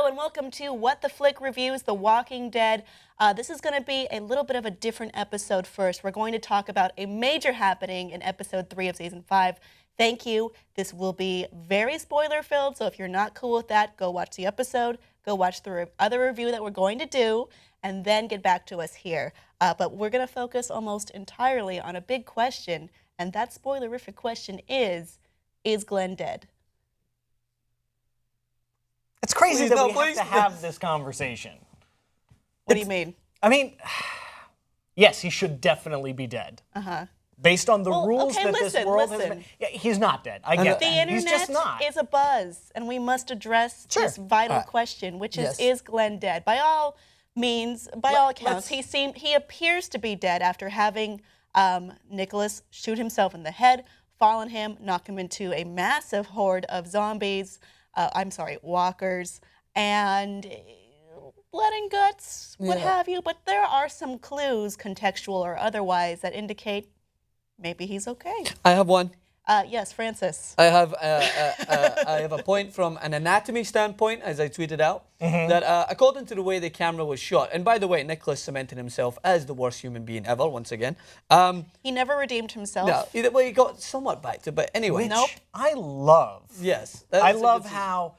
Hello and welcome to What the Flick Reviews, The Walking Dead. This is going to be a little bit of a different episode first. We're going to talk about a major happening in episode 3 of season 5. Thank you. This will be very spoiler filled, so if you're not cool with that, go watch the episode, go watch the other review that we're going to do, and then get back to us here. But we're going to focus almost entirely on a big question, and that spoilerific question is Glenn dead? It's crazy that we have to have this conversation. What do you mean? I mean, yes, he should definitely be dead. Based on the rules that this world has been. Yeah, he's not dead. I get that. He's just not. The internet is a buzz, and we must address this vital question, which is Glenn dead? By all means, by all accounts, he appears to be dead after having Nicholas shoot himself in the head, fall on him, knock him into a massive horde of zombies. Walkers, and blood and guts, what have you. But there are some clues, contextual or otherwise, that indicate maybe he's okay. I have one. Yes, Francis. I have a point from an anatomy standpoint, as I tweeted out, that according to the way the camera was shot, and by the way, Nicholas cemented himself as the worst human being ever, once again. He never redeemed himself. No, he got somewhat back to, but anyway. Which I love. Yes. I love how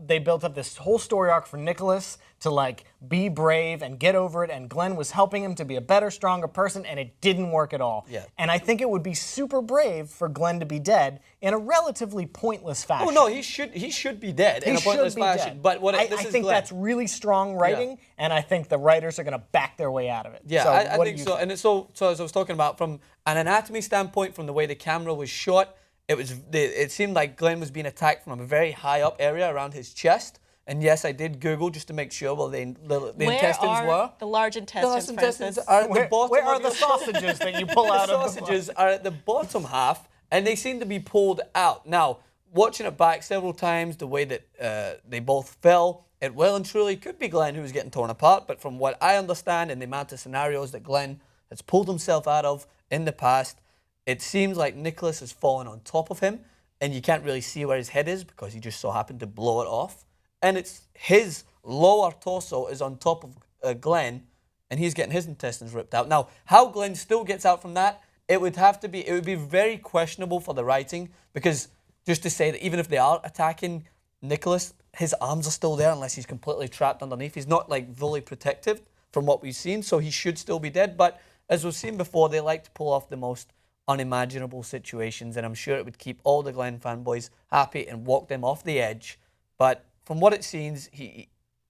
they built up this whole story arc for Nicholas to like be brave and get over it, and Glenn was helping him to be a better, stronger person, and it didn't work at all. Yeah. And I think it would be super brave for Glenn to be dead in a relatively pointless fashion. Oh no, he should be dead in a pointless fashion. But I think that's really strong writing, and I think the writers are going to back their way out of it. Yeah, so I think so. And so as I was talking about, from an anatomy standpoint, from the way the camera was shot, it seemed like Glenn was being attacked from a very high up area around his chest. And yes, I did Google just to make sure the intestines were. The large intestines, the large intestines are at the bottom. Where are the sausages that you pull out of the sausages are at the bottom half, and they seem to be pulled out. Now, watching it back several times, the way that they both fell, it well and truly could be Glenn who was getting torn apart. But from what I understand in the amount of scenarios that Glenn has pulled himself out of in the past, it seems like Nicholas has fallen on top of him, and you can't really see where his head is because he just so happened to blow it off. And it's his lower torso is on top of Glenn, and he's getting his intestines ripped out. Now, how Glenn still gets out from that, it would be very questionable for the writing, because just to say that even if they are attacking Nicholas, his arms are still there unless he's completely trapped underneath. He's not like fully protected from what we've seen, so he should still be dead. But as we've seen before, they like to pull off the most unimaginable situations, and I'm sure it would keep all the Glenn fanboys happy and walk them off the edge. But from what it seems,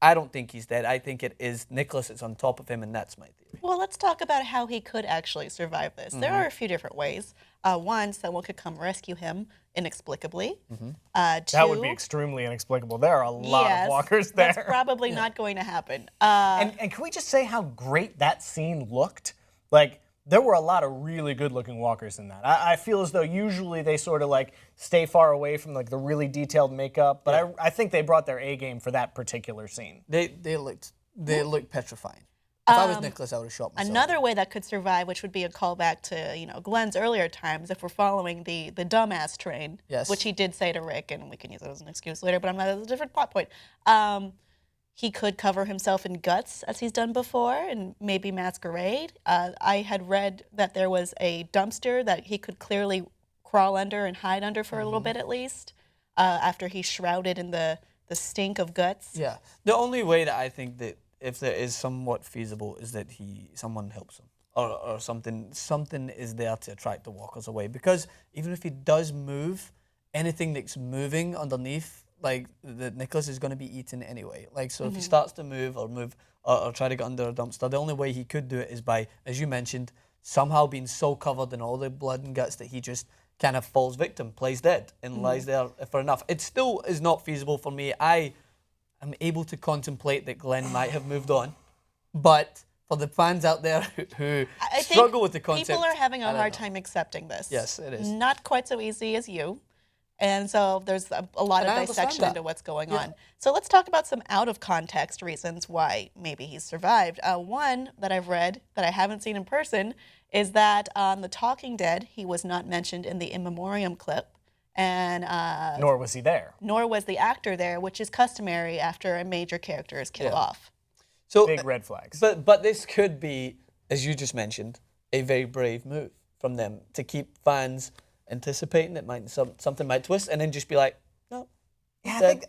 I don't think he's dead. I think it is Nicholas that's on top of him, and that's my theory. Well, let's talk about how he could actually survive this. There are a few different ways. One, someone could come rescue him inexplicably. Two, that would be extremely inexplicable. There are a lot of walkers there. That's probably not going to happen. And can we just say how great that scene looked? Like, there were a lot of really good-looking walkers in that. I feel as though usually they sort of like stay far away from like the really detailed makeup, but I think they brought their A game for that particular scene. They looked petrifying. If I was Nicholas, I would have shot myself. Another way that could survive, which would be a callback to Glenn's earlier times, if we're following the dumbass train, which he did say to Rick, and we can use it as an excuse later, but that's a different plot point. He could cover himself in guts, as he's done before, and maybe masquerade. I had read that there was a dumpster that he could clearly crawl under and hide under for a little bit at least, after he's shrouded in the stink of guts. Yeah. The only way that I think that if there is somewhat feasible is that someone helps him. Or something is there to attract the walkers away. Because even if he does move, anything that's moving underneath, like the Nicholas is going to be eaten anyway. Like, so if he starts to move or try to get under a dumpster, the only way he could do it is by, as you mentioned, somehow being so covered in all the blood and guts that he just kind of falls victim, plays dead, and lies there for enough. It still is not feasible for me. I am able to contemplate that Glenn might have moved on, but for the fans out there who struggle with the concept, people are having a hard time accepting this. Yes, it is. Not quite so easy as you. And so there's a lot of dissection into what's going on. So let's talk about some out-of-context reasons why maybe he's survived. One that I've read that I haven't seen in person is that on The Talking Dead, he was not mentioned in the In Memoriam clip. and nor was he there. Nor was the actor there, which is customary after a major character is killed off. So big red flags. But this could be, as you just mentioned, a very brave move from them to keep fans anticipating that something might twist, and then just be like, no. Yeah, I think,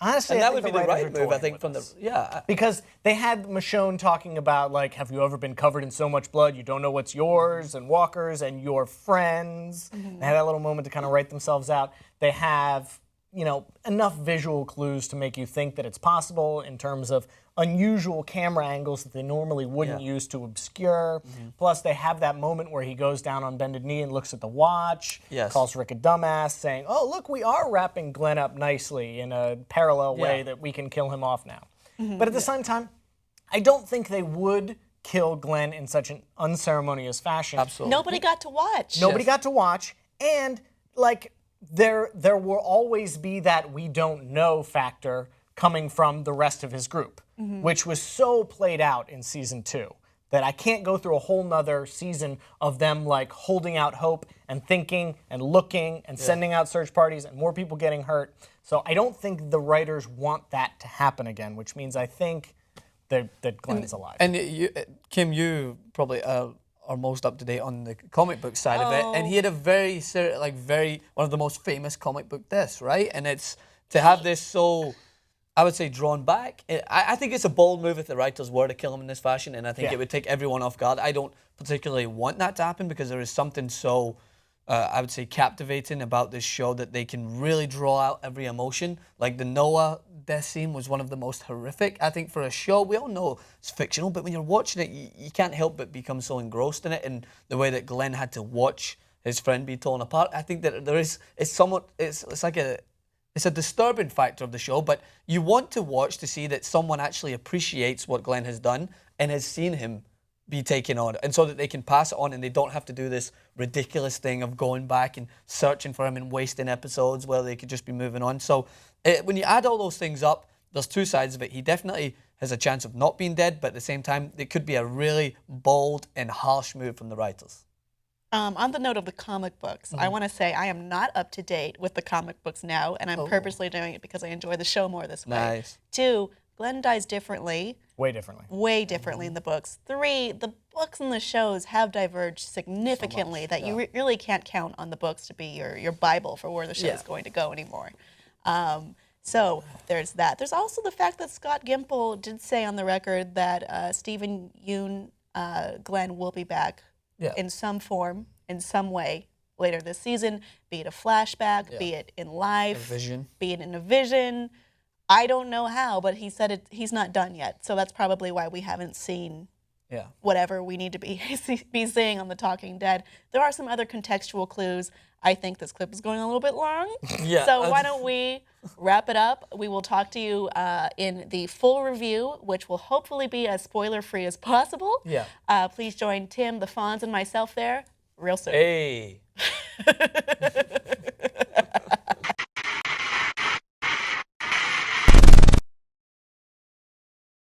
honestly, and I that think would be the right move, I think, from the because they had Michonne talking about, like, have you ever been covered in so much blood you don't know what's yours, and Walker's and your friends. They had that little moment to kind of write themselves out. They have, you know, enough visual clues to make you think that it's possible in terms of unusual camera angles that they normally wouldn't use to obscure. Plus, they have that moment where he goes down on bended knee and looks at the watch, calls Rick a dumbass, saying, oh, look, we are wrapping Glenn up nicely in a parallel way that we can kill him off now. But at the same time, I don't think they would kill Glenn in such an unceremonious fashion. Absolutely. Nobody got to watch. Nobody got to watch, and, like, there will always be that we don't know factor coming from the rest of his group, which was so played out in season 2 that I can't go through a whole nother season of them like holding out hope and thinking and looking and sending out search parties and more people getting hurt. So I don't think the writers want that to happen again, which means I think that Glenn is alive. And Kim, you probably are most up to date on the comic book side of it, and he had a very one of the most famous comic book deaths, right? And it's to have this so, I would say, drawn back. I think it's a bold move if the writers were to kill him in this fashion, and I think it would take everyone off guard. I don't particularly want that to happen because there is something so, I would say, captivating about this show that they can really draw out every emotion. Like the Noah death scene was one of the most horrific, I think, for a show. We all know it's fictional, but when you're watching it, you can't help but become so engrossed in it, and the way that Glenn had to watch his friend be torn apart. I think that it's a disturbing factor of the show, but you want to watch to see that someone actually appreciates what Glenn has done and has seen him be taken on, and so that they can pass it on and they don't have to do this ridiculous thing of going back and searching for him and wasting episodes where they could just be moving on. So when you add all those things up, there's two sides of it. He definitely has a chance of not being dead, but at the same time, it could be a really bold and harsh move from the writers. On the note of the comic books, I want to say I am not up to date with the comic books now, and I'm purposely doing it because I enjoy the show more this way. Nice. 2, Glenn dies differently. Way differently. Way differently in the books. 3, the books and the shows have diverged significantly that you really can't count on the books to be your Bible for where the show is going to go anymore. So there's that. There's also the fact that Scott Gimple did say on the record that Stephen Yoon, Glenn, will be back in some form, in some way, later this season, be it a flashback, be it in life, be it in a vision. I don't know how, but he said he's not done yet. So that's probably why we haven't seen whatever we need to be seeing on The Talking Dead. There are some other contextual clues. I think this clip is going a little bit long. So why don't we wrap it up? We will talk to you in the full review, which will hopefully be as spoiler-free as possible. Please join Tim, the Fonz, and myself there real soon. Hey.